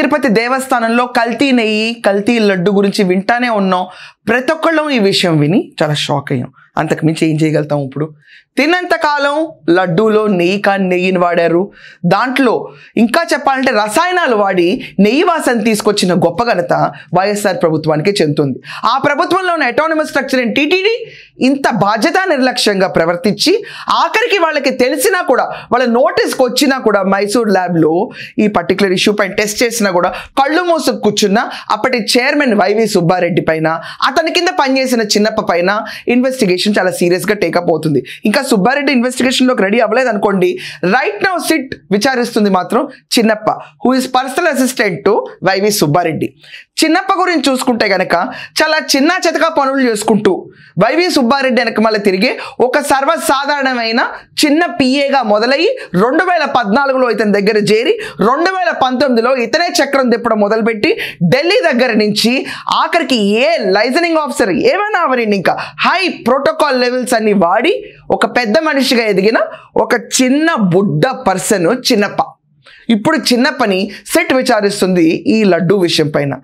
తిరుపతి దేవస్థానంలో కల్తీ నెయ్యి కల్తీ లడ్డు గురించి వింటానే ఉన్నాం. ప్రతి ఒక్కళ్ళం ఈ విషయం విని చాలా షాక్ అయ్యాం. అంతకు మించి ఏం చేయగలుగుతాం? ఇప్పుడు తిన్నంతకాలం లడ్డూలో నెయ్యి కాని నెయ్యిని వాడారు. దాంట్లో ఇంకా చెప్పాలంటే రసాయనాలు వాడి నెయ్యి వాసన తీసుకొచ్చిన గొప్ప ఘనత వైఎస్ఆర్ ప్రభుత్వానికి చెందుతుంది. ఆ ప్రభుత్వంలో ఉన్న అటానమస్ స్ట్రక్చర్ ఇన్ టీటీడీ ఇంత బాధ్యత నిర్లక్ష్యంగా ప్రవర్తించి ఆఖరికి వాళ్ళకి తెలిసినా కూడా, వాళ్ళ నోటీస్కి వచ్చినా కూడా మైసూర్ ల్యాబ్లో ఈ పర్టికులర్ ఇష్యూ పైన టెస్ట్ చేసినా కూడా కళ్ళు మూసుకు కూర్చున్న అప్పటి చైర్మన్ వైవి సుబ్బారెడ్డి పైన, అతని కింద పనిచేసిన చిన్నప్ప పైన ఇన్వెస్టిగేషన్ చాలా సీరియస్గా టేకప్ అవుతుంది. ఇంకా సుబ్బారెడ్డి ఇన్వెస్టిగేషన్లోకి రెడీ అవ్వలేదు అనుకోండి, రైట్ నౌ సిట్ విచారిస్తుంది మాత్రం Chinnappa, who is personal assistant to Y V Subba Reddy. Chinnappa గురించి చూసుకుంటే గనక చాలా చిన్న చితకా పనులు చేసుకుంటూ వైవి సుబ్బారెడ్డి వెనక మళ్ళీ తిరిగి ఒక సర్వసాధారణమైన చిన్న పిఏగా మొదలయ్యి 2014లో ఇతని దగ్గర చేరి 2019లో ఇతనే చక్రం తిప్పడం మొదలుపెట్టి ఢిల్లీ దగ్గర నుంచి ఆఖరికి ఏ లైసెన్సింగ్ ఆఫీసర్ ఏమైనా అవనండి, ఇంకా హై ప్రోటోకాల్ లెవెల్స్ అన్ని వాడి ఒక పెద్ద మనిషిగా ఎదిగిన ఒక చిన్న బుడ్డ పర్సన్ చిన్నప్ప. ఇప్పుడు చిన్నప్పని సిట్ విచారిస్తుంది ఈ లడ్డూ విషయం పైన.